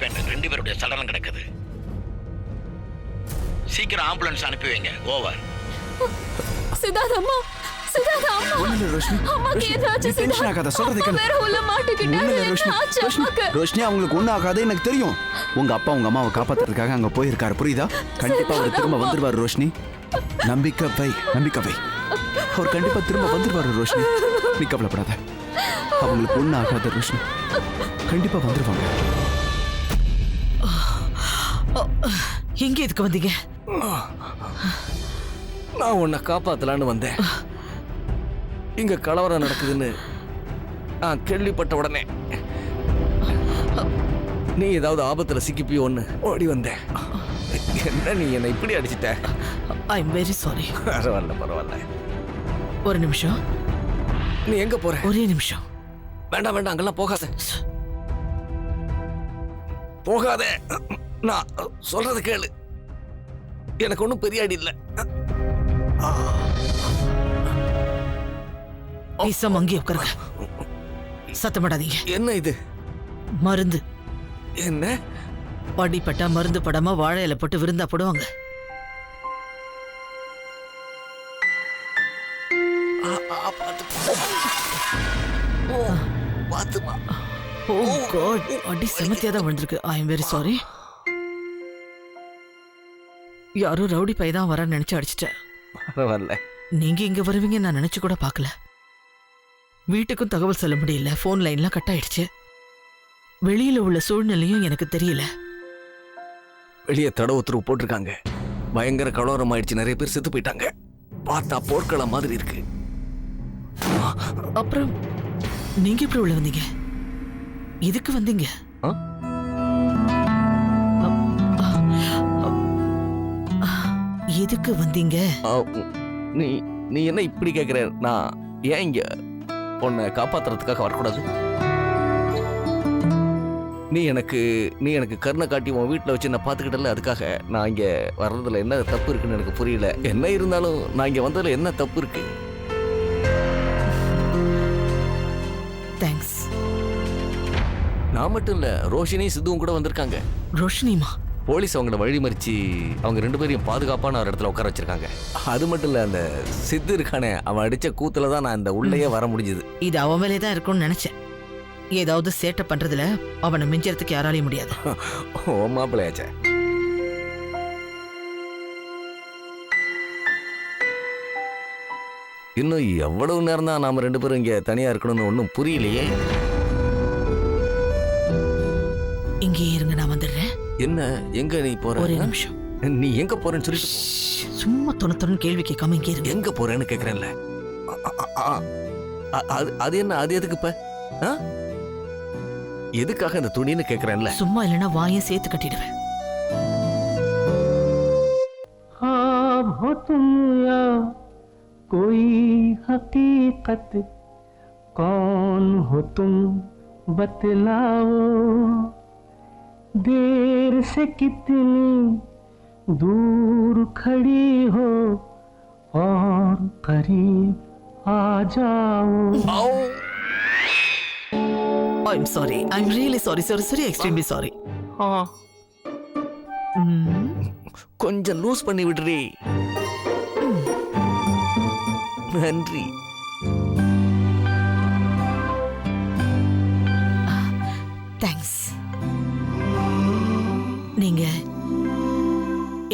வைப்பேன். 2 பேருடைய சடலம் கிடக்குது. சீக்கிரம் ஆம்புலன்ஸ் அனுப்பி வைங்க. ஓவர். சித்தார்த் அம்மா, சித்தார்த் அம்மா. ஒண்ணுல ரோஷினி, அம்மாக்கு ஏதாச்சும் டென்ஷன் ஆகாத, சொல்றதை கேளு. வேற உள்ள மாட்டிக்கிட்டாங்க. ரோஷினி அவங்களுக்கு ஒண்ணும் ஆகாது, எனக்கு தெரியும். உங்க அப்பா உங்க அம்மாவை காப்பாத்துறதுக்காக அங்க போயிருக்காரு, புரியுதா? கண்டிப்பா அவர் திரும்ப வந்துருவாரு ரோஷினி. நம்பிக்கை வை, நம்பிக்கை வை. அவர் கண்டிப்பா திரும்ப வந்துருவாரு ரோஷினி. நீ கவலைப்படாத, அவங்களுக்கு ஒண்ணும் ஆகாது ரோஷினி. கண்டிப்பா வந்துருவாங்க. எங்க இதுக்கு வந்தீங்க? நான் உன்னை காப்பாத்தலான்னு வந்தேன். இங்க கலவரம் நடக்குதுன்னு நான் கேள்விப்பட்ட உடனே நீ ஏதாவது ஆபத்துல சிக்கிப்பியோ ஒன்னு ஓடி வந்தேன். என்ன நீ என்னை இப்படி அடிச்சிட்ட? I am very sorry. பரவாயில்ல பரவாயில்ல. ஒரு நிமிஷம். நீ எங்க போற? ஒரே நிமிஷம். வேண்டாம் வேண்டாம், அங்கெல்லாம் போகாத போகாத. நான் சொல்றது கேளு. எனக்கு ஒன்றும் பெரிய அடி இல்லை. பேசாம அங்கேயே உட்காருங்க. சத்தப்படாதீங்க. என்ன இது? மருந்து. என்ன? அடிப்பட்டா மருந்து படாம வாழை இலை போட்டு விருந்தா போடுவாங்க. ஓ காட், அடி செமத்தியா தான் விழுந்திருக்கு. ஐ எம் வெரி சாரி. யாரோ ரவுடி பையதான் வர நினைச்சு அடிச்சிட்டேன். பரவாயில்ல. நீங்க இங்க வருவீங்க நான் நினைச்சு கூட பார்க்கல. வீட்டுக்கும் தகவல் சொல்ல முடியல, போன் லைன்லாம் கட் ஆயிடுச்சு. வெளியில உள்ள சூழ்நிலையும் எனக்கு தெரியல. வெளியே தடை உத்தரவு போட்டிருக்காங்க. பயங்கர கலவரம் ஆயிடுச்சு, நிறைய பேர் செத்து போயிட்டாங்க. பார்த்தா போர்க்களம் மாதிரி இருக்கு. அப்புறம் நீங்க எப்படி உள்ள வந்தீங்க? எதுக்கு வந்தீங்க? எதுக்கு வந்தீங்க? நீ நீ என்ன இப்படி கேக்குற? நான் ஏன் இங்க உன்னை காப்பாத்துறதுக்காக வரக்கூடாது? நீ எனக்கு கருணை காட்டி உன் வீட்டில் வச்சு நான் பார்த்துக்கிட்டல, அதுக்காக நான் இங்க வர்றதுல என்ன தப்பு இருக்குன்னு எனக்கு புரியல. என்ன இருந்தாலும் நான் இங்க வந்ததுல என்ன தப்பு இருக்கு? தேங்க்ஸ். நான் மட்டும் இல்ல, ரோஷினி சித்துவும் கூட வந்திருக்காங்க. ரோஷினிமா? போலீஸ் அவங்கள வழி மறிச்சு அவங்க 2 பேரையும் பாதுகாப்பான ஒரு இடத்துல உட்கார வச்சிருக்காங்க. அது மட்டும் இல்ல, அந்த சித்து இருக்கானே, அவன் அடிச்ச கூத்துல தான் நான் இந்த உள்ளேயே வர முடிஞ்சது. இது அவன் மேலே தான் இருக்கும்னு நினைச்சேன். ஏதாவது சேட்டை பண்றதுல அவனை மிஞ்சறதுக்கு யாராலையும் முடியாது. ஓ மாப்பிள்ளையாச்சே. இன்னும் எவ்வளவு நேரம் தான் நாம 2 பேரும் இங்க தனியா இருக்கணும்னு ஒன்றும் புரியலையே. இங்கே இருங்க, நான் வந்துடுறேன். என்ன, எங்க நீ போற? ஒரே நிமிஷம். நீ எங்க போறேன்னு சொல்லிட்டு சும்மா தொண கேள்வி கேட்காம இங்கே இருங்க. எங்க போறேன்னு கேக்குறேன்ல. அது என்ன, அது எதுக்கு இப்ப? எதுக்காக இந்த துணின்னு கேக்குறேன்ல. சும்மா இல்லைன்னா வாயை சேர்த்து கட்டிடுவேன். हो तुम या कोई हकीकत, कौन हो तुम बतलाओ, देर से कितनी दूर खड़ी हो और करीब आ जाओ. I'm sorry. I'm really sorry. Extremely sorry. கொஞ்சம் லூஸ் பண்ணி விடுறே. நன்றி. தேங்க்ஸ். நீங்க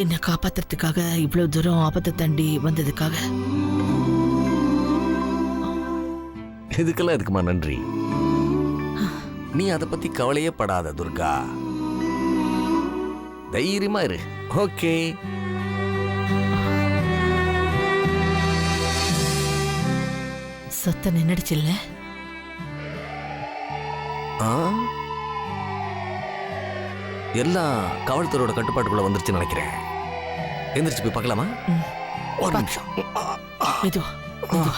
என்ன காப்பாத்துறதுக்காக இவ்வளவு தூரம் ஆபத்தை தாண்டி வந்ததுக்காக இதுக்கெல்லாம் எதுக்குமா நன்றி? நீ அதை பத்தி கவலையே படாத துர்கா. தைரியமா இரு. ஓகே. சத்தம் நின்னுடுச்சுல்ல? எல்லாம் காவல்துறையோட கட்டுப்பாட்டுக்குள்ள வந்துருச்சுன்னு நினைக்கிறேன். எந்திரிச்சு போய் பார்க்கலாமா? ஒரு நிமிஷம். மெதுவா மெதுவா.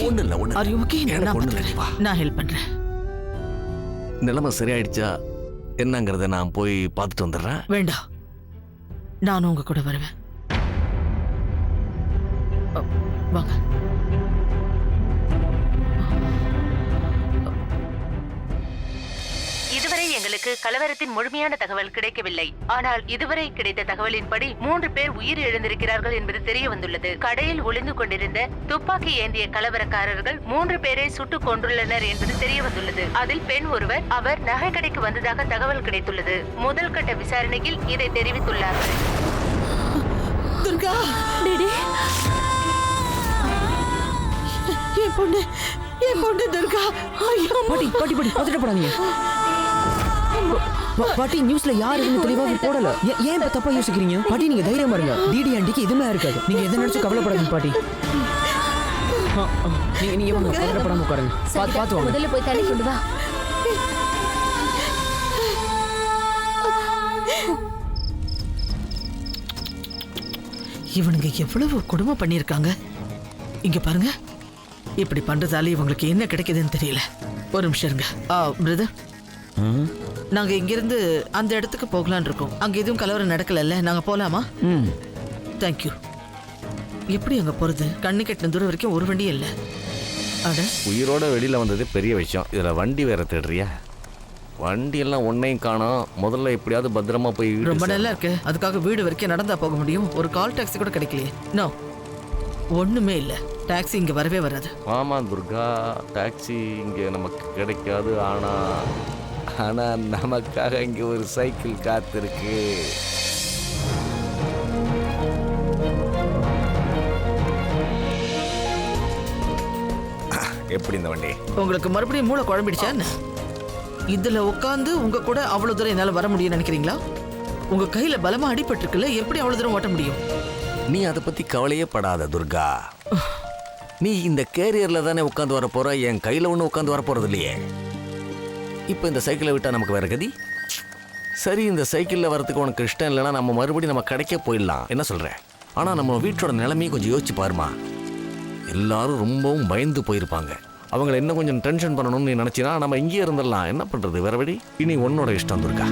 ஒண்ணு இல்ல, ஒண்ணு. Are you okay? நான் ஹெல்ப் பண்றேன். நிலைமை சரியாயிடுச்சா என்னங்கறத நான் போய் பார்த்துட்டு வந்துடுறேன். வேண்டாம், நானும் உங்க கூட வருவேன். வாங்க. போலீசாருக்கு கலவரத்தின் முழுமையான தகவல் கிடைக்கவில்லை. ஆனால் இதுவரை கிடைத்த தகவலின்படி 3 பேர் உயிர் இழந்திருக்கிறார்கள் என்பது தெரிய வந்துள்ளது. கடையில் ஒளிந்து கொண்டிருந்த துப்பாக்கி ஏந்திய கலவரக்காரர்கள் 3 பேரை சுட்டுக் கொண்டுள்ளனர் என்பது தெரிய வந்துள்ளது. அதில் பெண் ஒருவர் அவர் நகை கடைக்கு வந்ததாக தகவல் கிடைத்துள்ளது. முதல் கட்ட விசாரணையில் இதை தெரிவித்துள்ளார்கள். துர்கா, டேடி என் பொண்ணு துர்கா. ஐயோ பாட்டி பாட்டி பாட்டி பதட்டப்படாதீங்க. பாட்டி நியூஸ்ல யாருன்னு தெளிவாக போடல. ஏன் இப்ப தப்பா யோசிக்கிறீங்க? பாட்டி நீங்க தைரியமா இருங்க. டிடி ஆண்டிக்கு எதுவுமே இருக்காது. நீங்க எதை நினைச்சு கவலைப்படாதீங்க பாட்டி. நீங்க வாங்க, பதட்டப்படாம உட்காருங்க. பார்த்து வாங்க. முதல்ல போய் தண்ணி கொண்டு வா. இவனுங்க எவ்வளவு கொடுமை பண்ணிருக்காங்க. இங்க பாருங்க, இப்படி பண்றதால இவங்களுக்கு என்ன கிடைக்குதுன்னு தெரியல. ஒரு நிமிஷம் இருங்க. பிரதர், நாங்க இங்கிருந்து அந்த இடத்துக்கு போகலான் இருக்கோம். அங்க எதுவும் கலவரம் நடக்கல, நாங்க போலாமா? தேங்க்யூ. எப்படி அங்க போறது? கண்ணு கெட்டின தூரம் வரைக்கும் ஒரு வண்டியும் இல்லை. அட, உயிரோட வெளியில வந்தது பெரிய விஷயம். இதுல வண்டி வேற தேடுறியா? வண்டி எல்லாம் ஒன்னையும் காணோம். முதல்ல எப்படியாவது பத்திரமா போய் ரொம்ப நல்லா இருக்கு. அதுக்காக வீடு வரைக்கும் நடந்தா போக முடியும்? ஒரு கால் டாக்ஸி கூட கிடைக்கலையே. நோ, ஒண்ணுமே இல்ல. டாக்ஸி இங்க வரவே வராது. ஆமா துர்கா, டாக்ஸி இங்க நமக்கு கிடைக்காது. ஆனா நமக்காக இங்க ஒரு சைக்கிள் காத்திருக்கு. எப்படி இந்த வண்டி? உங்களுக்கு மறுபடியும் மூளை குழம்பிடுச்சா? இதுல உட்காந்து உங்க கூட அவ்வளவு தூரம் என்னால வர முடியும் நினைக்கிறீங்களா? உங்க கையில பலமா அடிபட்டிருக்குல்ல, எப்படி அவ்வளவு தூரம் ஓட்ட முடியும்? நீ அதை பத்தி கவலையே படாத துர்கா. நீ இந்த கேரியர்ல தானே உட்காந்து வர போற. என் கையில ஒண்ணு உட்காந்து வர போறது இல்லையே. இப்ப இந்த சைக்கிளை விட்டா நமக்கு வேற கதி. சரி, இந்த சைக்கிள்ல வரதுக்கு உனக்கு இஷ்டம் இல்லைன்னா நம்ம மறுபடியும் நம்ம கடைக்கே போயிடலாம். என்ன சொல்ற? ஆனா நம்ம வீட்டோட நிலைமையும் கொஞ்சம் யோசிச்சு பாருமா. எல்லாரும் ரொம்பவும் பயந்து போயிருப்பாங்க. அவங்களை என்ன கொஞ்சம் டென்ஷன் பண்ணணும்னு நீ நினைச்சினா நம்ம இங்கேயே இருந்துடலாம். என்ன பண்றது, வேற வழி. இனி உன்னோட இஷ்டம் துர்கா.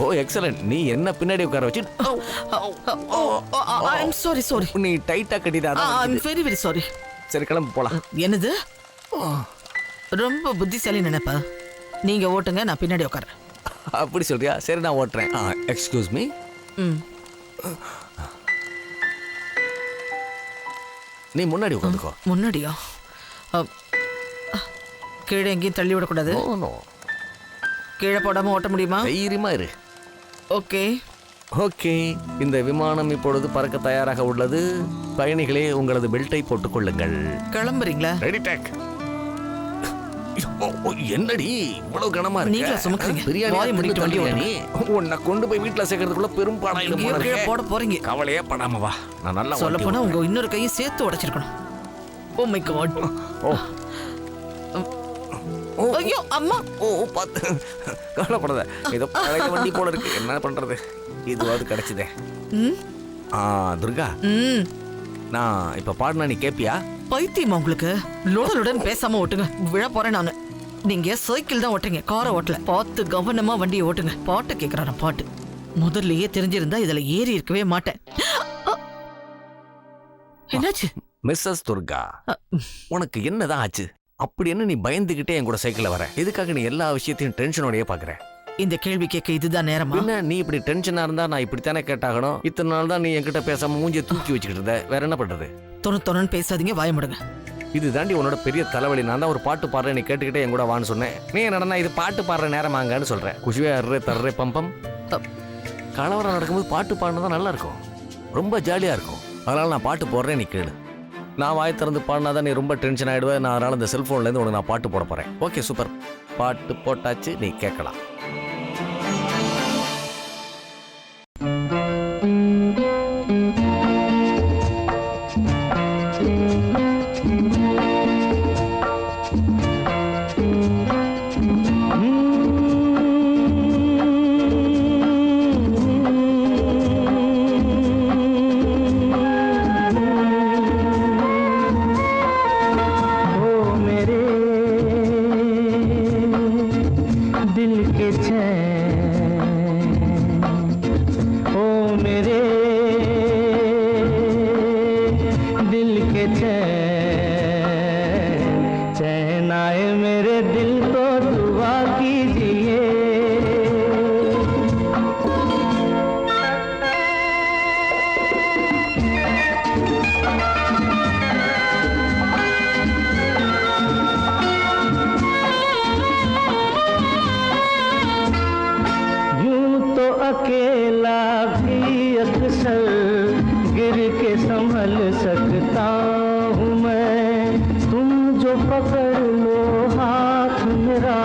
ஓ எக்ஸலென்ட். நீ என்ன பின்னாடி உட்கார வச்சு சாரி நீ டைட்டா கட்டிட்டா. Very very sorry. சரி, கிளம்பு போலாம். என்னது? ரொம்ப புத்திசாலி நினைப்பா. நீங்க ஓட்டுங்க, நான் பின்னாடி உட்கார்றேன். அப்படி சொல்றியா? சரி, நான் ஓட்டுறேன். Excuse me. நீ முன்னாடி உட்காந்துக்கோ. முன்னாடியா? கீழே எங்கேயும் தள்ளி விடக்கூடாது. கீழே போடாம ஓட்ட முடியுமா? தைரியமா இரு. Okay okay. இந்த விமானம் இப்பொழுது பறக்க தயாராக உள்ளது. பயணிகளே, உங்களது பெல்ட்டை போட்டுக் கொள்ளுங்கள். கிளம்புறீங்களா? Ready take. என்னடி இவ்வளவு கனமா இருக்கு? நீங்களா சுமக்குறீங்க? பிரியாணி வாயை மூடிட்டு வண்டி நீ உன்னை கொண்டு போய் வீட்டுல சேர்க்கறதுக்குள்ள பெரும் பாடாயிடும். கீழே போட போறீங்க. கவலையே படாம வா. நான் நல்லா சொல்ல போனா உங்க இன்னொரு கையும் சேர்த்து உடைச்சிருக்கணும். Oh my God. ஐயோ அம்மா. பார்த்து கவலைப்படாத. ஏதோ பழைய வண்டி போல இருக்கு. என்ன பண்றது, இதுவாது கிடைச்சதே. துர்கா, நான் இப்ப பாடினா நீ கேப்பியா? பைத்தியமா உங்களுக்கு? லோடலுடன் பேசாம ஓட்டுங்க. விழ போறேன் நானு. நீங்க சைக்கிள் தான் ஓட்டுங்க, காரை ஓட்டல. பார்த்து கவனமா வண்டியை ஓட்டுங்க. பாட்டு கேக்குறாரு. பாட்டு முதல்லயே தெரிஞ்சிருந்தா இதுல ஏறி இருக்கவே மாட்டேன். என்னாச்சு மிஸ்ஸஸ் துர்கா? உனக்கு என்னதான் ஆச்சு? அப்படி என்ன நீ பயந்துகிட்டே என் கூட சைக்கிள்ல வர? எதுக்காக நீ எல்லா விஷயத்தையும் டென்ஷனோடயே பாக்குற? இந்த கேள்வி கேட்க இதுதான் நேரமா? என்ன நீ இப்படி டென்ஷனா இருந்தா நான் இப்படித்தானே கேட்டாகணும். இத்தனை நாள் தான் நீ என்கிட்ட பேசாம மூஞ்சியை தூக்கி வச்சுக்கிட்டு இருந்த. வேற என்ன பண்றது? தொண்ணு பேசாதீங்க, வாய முடுங்க. இது தாண்டி உன்னோட பெரிய தலைவலி. நான் தான் ஒரு பாட்டு பாடுறேன், நீ கேட்டுக்கிட்டே என் கூட வான்னு சொன்னேன். நீ என்னடா இது பாட்டு பாடுற நேரமாங்கன்னு சொல்றேன். குஷியா அர்றே தர்றே பம்பம். கலவரம் நடக்கும்போது பாட்டு பாடினா தான் நல்லா இருக்கும், ரொம்ப ஜாலியா இருக்கும். அதனால நான் பாட்டு போடுறேன், நீ கேளு. நான் வாய் திறந்து பாடினாதான் நீ ரொம்ப டென்ஷன் ஆயிடுவேன். நான் அதனால இந்த செல்போன்லேருந்து உனக்கு நான் பாட்டு போட போறேன். Okay, super. பாட்டு போட்டாச்சு, நீ கேட்கலாம். दिल जो पकड़ लो हाथ मेरा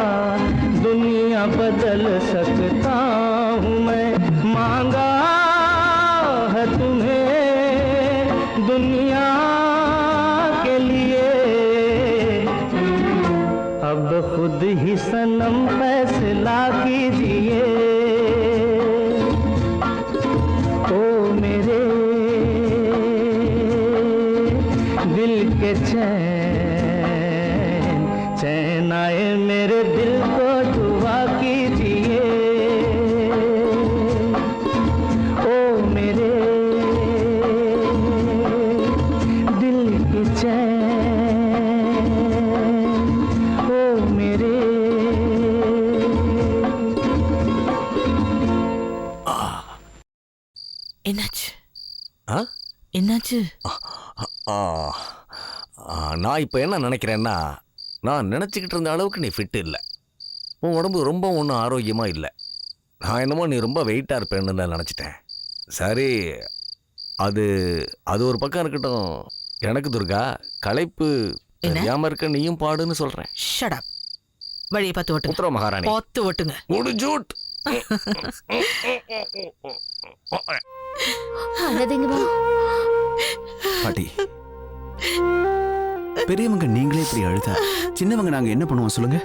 दुनिया बदल सकता हूँ मैं मांगा है तुम्हें दुनिया के लिए अब खुद ही सनम फैसला कीजिए ओ मेरे दिल के चैन चैन आए मेरे दिल को दुआ कीजिए ओ मेरे दिल के चैन ओ मेरे என்னாச்சு ஆ என்னாச்சு ஆ, நான் இப்போ என்ன நினைக்கிறேன்னா நான் நினச்சிக்கிட்டு இருந்த அளவுக்கு நீ ஃபிட் இல்லை உன் உடம்பு ரொம்ப ஒன்றும் ஆரோக்கியமாக இல்லை நான் என்னமோ நீ ரொம்ப வெயிட்டாக இருப்பேன்னு தான் நினச்சிட்டேன் சரி அது அது ஒரு பக்கம் இருக்கட்டும் எனக்கு துர்கா களைப்பு என்ன? தெரியாமல் இருக்க நீயும் பாடுன்னு சொல்கிறேன் ஷட் அப் வழியை பார்த்து ஓட்டுங்க உத்தரவு மகாராணி பார்த்து ஓட்டுங்க முடிஞ்சூட் அழாதீங்கம்மா. பாட்டி பெரியவங்க நீங்களே இப்படி அழுதா சின்னவங்க நாங்க என்ன பண்ணுவோம் சொல்லுங்க?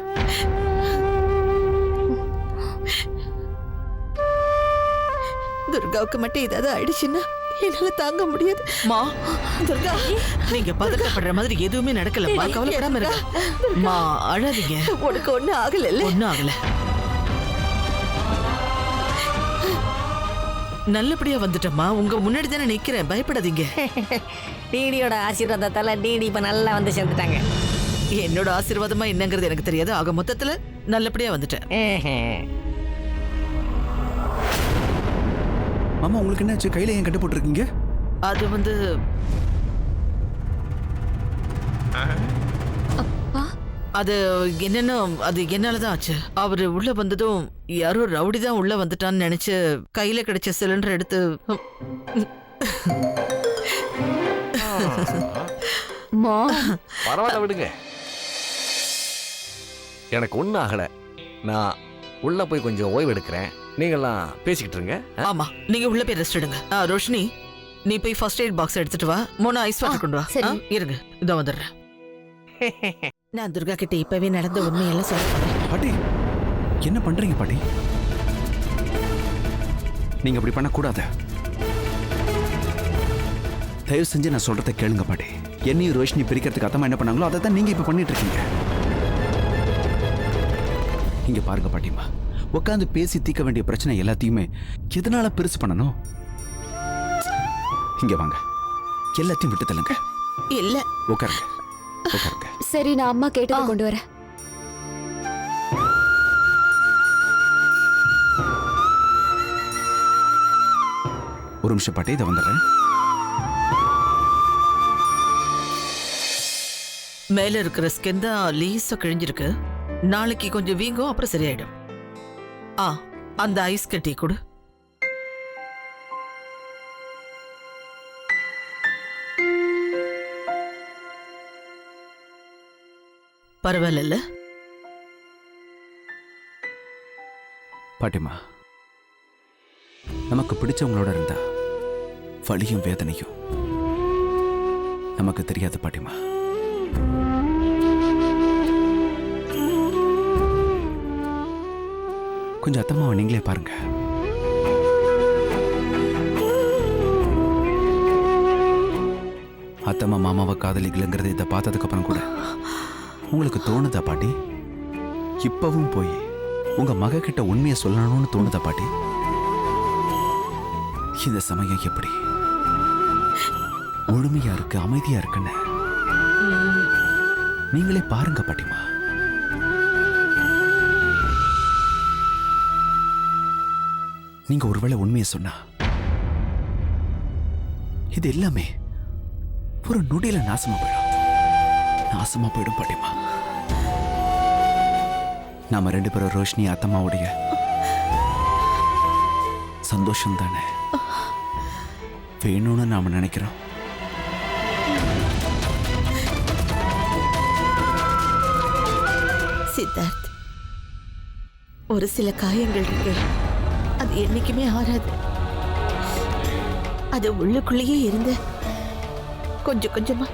துர்காவுக்கு மட்டும் ஏதாவது ஆயிடுச்சுன்னா என்னால தாங்க முடியாது. மா துர்கா நீங்க பதட்டப்படுற மாதிரி எதுவுமே நடக்கலம்மா, கவலைப்படாம இருங்க. மா அழாதீங்க, உனக்கு ஒண்ணும் ஆகல. ஒண்ணும் ஆகல, நல்லபடியா வந்துட்டம்மா. உங்க முன்னாடி தானே நிக்கிறேன், பயப்படாதீங்க. டிடியோட ஆசீர்வாதத்தால டிடி இப்ப நல்லா வந்து சேர்ந்துட்டாங்க. என்னோட ஆசீர்வாதமா என்னங்கிறது எனக்கு தெரியாது. ஆக மொத்தத்துல நல்லபடியா வந்துட்டேன். மாமா உங்களுக்கு என்னாச்சு? கையில ஏன் கட்டு போட்டுருக்கீங்க? அது வந்து அது என்னன்னா அது என்னாலதான் ஆச்சு. அவரு உள்ள வந்ததும் யாரோ ரவுடி தான் உள்ள வந்துட்டான்னு நினைச்சு கையில கிடைச்ச சிலிண்டர் எடுத்து பரவாயில்ல விடுங்க, எனக்கு ஒன்றும் ஆகலை. நான் உள்ள போய் கொஞ்சம் ஓய்வு எடுக்கிறேன், நீங்கள்லாம் பேசிக்கிட்டு இருங்க. ஆமா, நீங்க உள்ள போய் ரெஸ்ட் எடுங்க. ரோஷினி நீ போய் ஃபர்ஸ்ட் எய்ட் பாக்ஸ் எடுத்துட்டு வா. மோனா ஐஸ் வாட்டர் கொண்டு வா. சரி. இருங்க, இதோ வந்துடுறேன். நான் துர்கா கிட்ட இப்பவே நடந்த உண்மையெல்லாம் சொல்றேன். பாட்டி என்ன பண்றீங்க பாட்டி? நீங்க அப்படி பண்ணக்கூடாது. தயவு செஞ்சு நான் சொல்றதை கேளுங்க பாட்டி. என்னையும் ரோஷினி பிரிக்கிறதுக்கு அத்தமா என்ன பண்ணாங்களோ அதை தான் நீங்க இப்ப பண்ணிட்டு இருக்கீங்க. இங்க பாருங்க பாட்டிமா, உட்காந்து பேசி தீர்க்க வேண்டிய பிரச்சனை எல்லாத்தையுமே எதனால பெருசு பண்ணணும்? இங்க வாங்க, எல்லாத்தையும் விட்டு தள்ளுங்க. இல்ல உட்காருங்க உட்காருங்க. சரி, நான் அம்மா கேட்டதை கொண்டு வரேன். ஒரு நிமிஷம் பாட்டி, இதை வந்துடுறேன். மேல இருக்கிற ஸ்கின் தான் லேசா கிழிஞ்சிருக்கு. நாளைக்கு கொஞ்சம் வீங்கும், அப்புறம் சரியாயிடும். அந்த ஐஸ் கட்டி கொடு. பரவாயில்ல பாட்டிமா, நமக்கு பிடிச்சவங்களோட இருந்தா வலியும் வேதனையும் நமக்கு தெரியாது பாட்டிமா. கொஞ்சம் அத்தம்மாவை நீங்களே பாருங்க. அத்தம்மா மாமாவை காதலிக்கலங்கிறது இதை பார்த்ததுக்கு அப்புறம் கூட உங்களுக்கு தோணுதா பாட்டி? இப்பவும் போய் உங்க மக கிட்ட உண்மையை சொல்லணும்னு தோணுதா பாட்டி? இந்த சமயம் எப்படி முழுமையா இருக்கு, அமைதியா இருக்குன்னு நீங்களே பாருங்க பாட்டிமா. நீங்க ஒருவேளை உண்மையை சொன்னா இது எல்லாமே ஒரு நொடியில நாசமா போயிடும் பாட்டிமா. நாம ரெண்டு பேரும் ரோஷினி அத்தம்மாவுடைய சந்தோஷம் தானே வேணும்னு நாம நினைக்கிறோம். ஒரு சில காயங்கள் இருக்கு, அது என்னைக்குமே ஆறாது. அது உள்ளுக்குள்ளேயே இருந்து கொஞ்சம் கொஞ்சமா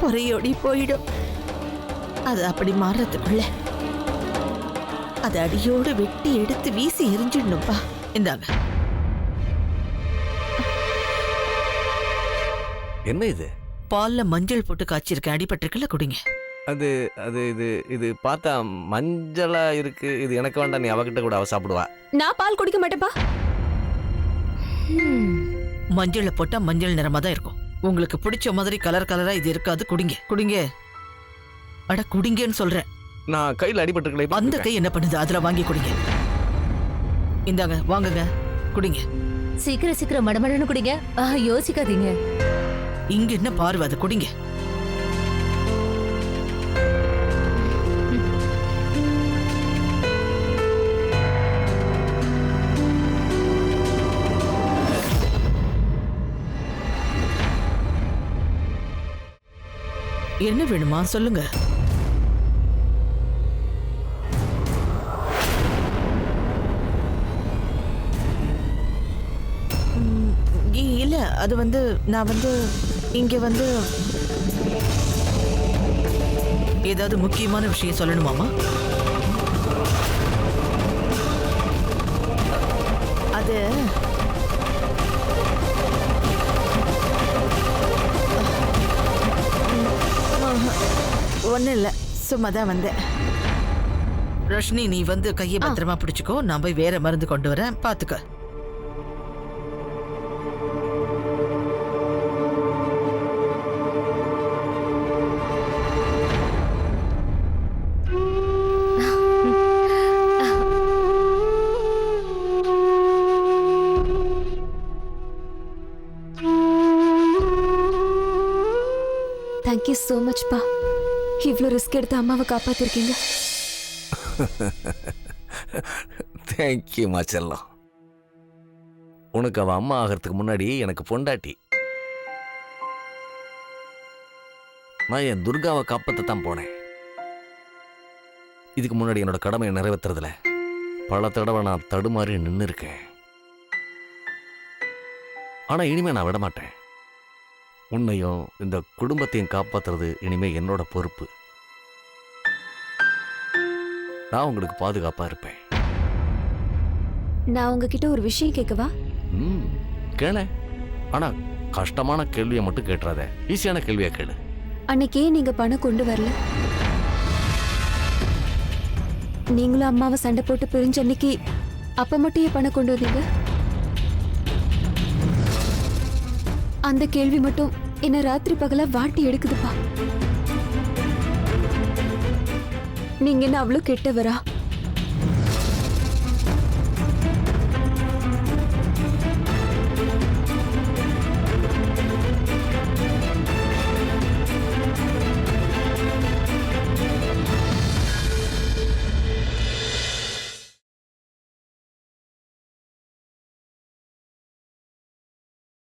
பொறையோடி போயிடும். அது அப்படி மாறுறதுக்குள்ள அதை அடியோடு வெட்டி எடுத்து வீசி எரிஞ்சிடணும்பா. இந்தாங்க. என்ன இது? பால்ல மஞ்சள் போட்டு காய்ச்சிருக்கேன், அடிபட்டிருக்குல்ல, குடிங்க. அது அது இது இது பார்த்தா மஞ்சளா இருக்கு. இது எனக்கு வேண்டாம், நீ அவகிட்ட கூட அவ சாப்பிடுவா. நான் பால் குடிக்க மாட்டேப்பா. மஞ்சள்ல போட்டா மஞ்சள் நிறமா தான் இருக்கும். உங்களுக்கு பிடிச்ச மாதிரி கலர் கலரா இது இருக்காது. குடிங்க குடிங்க. அட குடிங்கன்னு சொல்றேன். நான் கையில் அடிபட்டிருக்கல. அந்த கை என்ன பண்ணுது? அதுல வாங்கி குடிங்க. இந்தாங்க, வாங்குங்க, குடிங்க. சீக்கிரம் சீக்கிரம் மடமடன்னு குடிங்க. யோசிக்காதீங்க. இங்க என்ன பார்வை, அது குடிங்க. என்ன வேணுமா சொல்லுங்க. இல்ல, அது வந்து நான் வந்து இங்க வந்து ஏதாவது முக்கியமான விஷயம் சொல்லணுமாமா? அது ஒன்றும் இல்லை, சும்மா தான் வந்தேன். ரோஷினி, நீ வந்து கையை பத்திரமா பிடிச்சுக்கோ. நான் போய் வேற மருந்து கொண்டு வரேன், பாத்துக்க. தேங்க்யூ ஸோ மச் பா. இவ்வளோ ரிஸ்க் எடுத்து அம்மாவை காப்பாத்திருக்கீங்க. தேங்க்யூ மாச்செல்லாம். உனக்கு அவ அம்மா ஆகிறதுக்கு முன்னாடி எனக்கு பொண்டாட்டி. நான் என் துர்காவை காப்பாற்றத்தான் போனேன். இதுக்கு முன்னாடி என்னோட கடமையை நிறைவேற்றுறதுல பல தடவை நான் தடுமாறி நின்று இருக்கேன். ஆனா இனிமே நான் விட மாட்டேன். உன்னையும் இந்த குடும்பத்தையும் காப்பாத்துறது இனிமே என்னோட பொறுப்பு. நான் உங்களுக்கு பாதுகாப்பா இருப்பேன். நான் உங்ககிட்ட ஒரு விஷயம் கேட்கவா? கேள. ஆனா கஷ்டமான கேள்வியை மட்டும் கேட்டுறாத, ஈஸியான கேள்வியா கேளு. அன்னைக்கே நீங்க பணம் கொண்டு வரல? நீங்களும் அம்மாவை சண்டை போட்டு பிரிஞ்ச அன்னைக்கு அப்ப மட்டும் ஏன் பணம் கொண்டு வந்தீங்க? அந்த கேள்வி மட்டும் என்ன ராத்திரி பகலா வாட்டி எடுக்குதுப்பா. நீங்க என்ன அவ்வளவு கெட்டவரா?